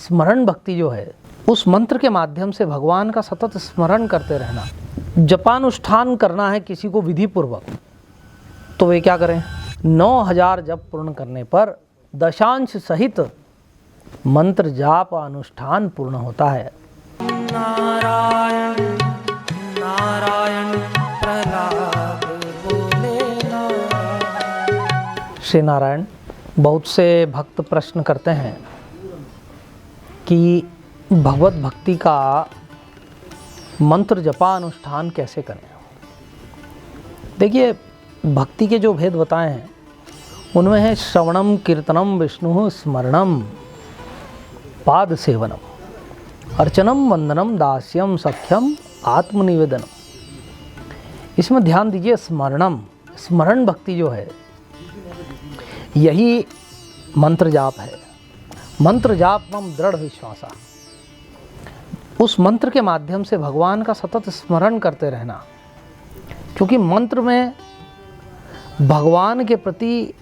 स्मरण भक्ति जो है, उस मंत्र के माध्यम से भगवान का सतत स्मरण करते रहना। जपानुष्ठान करना है किसी को विधि पूर्वक, तो वे क्या करें, 9000 जप पूर्ण करने पर दशांश सहित मंत्र जाप अनुष्ठान पूर्ण होता है। नारायण नारायण प्रहलाद बोले नारायण। श्री नारायण, बहुत से भक्त प्रश्न करते हैं कि भगवत भक्ति का मंत्र जपानुष्ठान कैसे करें। देखिए, भक्ति के जो भेद बताए हैं उनमें है श्रवणम कीर्तनम विष्णु स्मरणम पाद सेवनम अर्चनम वंदनम दास्यम सख्यम आत्मनिवेदनम। इसमें ध्यान दीजिए, स्मरण भक्ति जो है यही मंत्र जाप है। मंत्र जाप मम दृढ़ विश्वासा, उस मंत्र के माध्यम से भगवान का सतत स्मरण करते रहना, क्योंकि मंत्र में भगवान के प्रति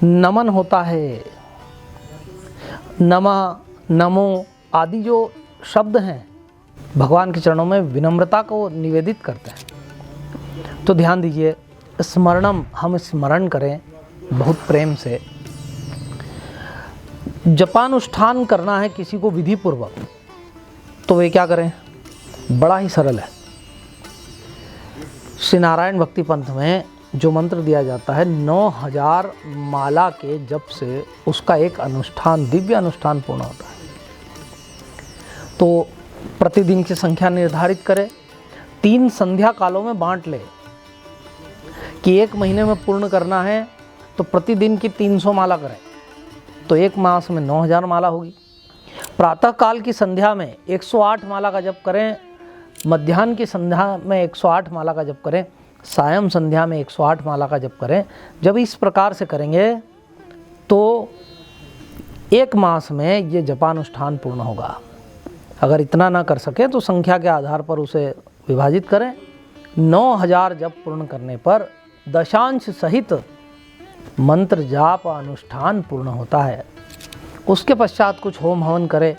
नमन होता है। नमः नमो आदि जो शब्द हैं भगवान के चरणों में विनम्रता को निवेदित करते हैं। तो ध्यान दीजिए, स्मरणम, हम स्मरण करें बहुत प्रेम से। जपानुष्ठान करना है किसी को विधि पूर्वक, तो वे क्या करें, बड़ा ही सरल है। श्री नारायण भक्ति पंथ में जो मंत्र दिया जाता है, 9000 माला के जप से उसका एक अनुष्ठान, दिव्य अनुष्ठान पूर्ण होता है। तो प्रतिदिन की संख्या निर्धारित करें, 3 संध्या कालों में बांट ले कि 1 महीने में पूर्ण करना है तो प्रतिदिन की 300 माला करें, तो 1 मास में 9000 माला होगी। प्रातः काल की संध्या में 108 माला का जप करें, मध्याह्न की संध्या में 108 माला का जप करें, सायं संध्या में 108 माला का जप करें। जब इस प्रकार से करेंगे तो 1 मास में ये जपानुष्ठान पूर्ण होगा। अगर इतना ना कर सके तो संख्या के आधार पर उसे विभाजित करें। 9000 जप पूर्ण करने पर दशांश सहित मंत्र जाप अनुष्ठान पूर्ण होता है। उसके पश्चात कुछ होम हवन करे,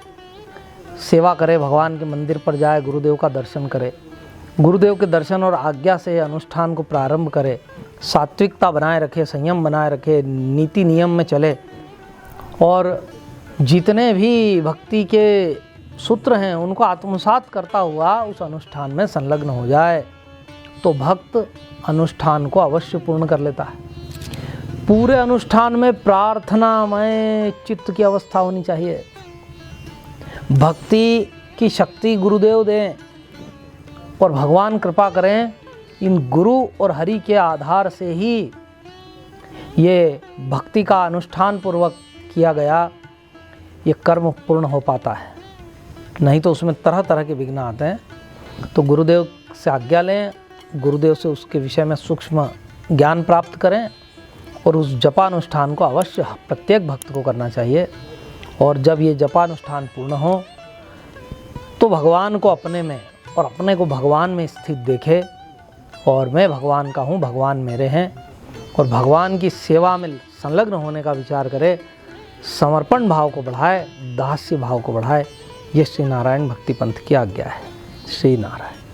सेवा करे, भगवान के मंदिर पर जाए, गुरुदेव का दर्शन करे, गुरुदेव के दर्शन और आज्ञा से अनुष्ठान को प्रारंभ करे, सात्विकता बनाए रखे, संयम बनाए रखे, नीति नियम में चले, और जितने भी भक्ति के सूत्र हैं उनको आत्मसात करता हुआ उस अनुष्ठान में संलग्न हो जाए, तो भक्त अनुष्ठान को अवश्य पूर्ण कर लेता है। पूरे अनुष्ठान में प्रार्थनामय चित्त की अवस्था होनी चाहिए। भक्ति की शक्ति गुरुदेव दें और भगवान कृपा करें। इन गुरु और हरि के आधार से ही ये भक्ति का अनुष्ठान पूर्वक किया गया ये कर्म पूर्ण हो पाता है, नहीं तो उसमें तरह तरह के विघ्न आते हैं। तो गुरुदेव से आज्ञा लें, गुरुदेव से उसके विषय में सूक्ष्म ज्ञान प्राप्त करें और उस जपानुष्ठान को अवश्य प्रत्येक भक्त को करना चाहिए। और जब ये जपानुष्ठान पूर्ण हो तो भगवान को अपने में और अपने को भगवान में स्थित देखे, और मैं भगवान का हूँ, भगवान मेरे हैं, और भगवान की सेवा में संलग्न होने का विचार करे, समर्पण भाव को बढ़ाए, दास्य भाव को बढ़ाए। ये श्री नारायण भक्ति पंथ की आज्ञा है। श्री नारायण।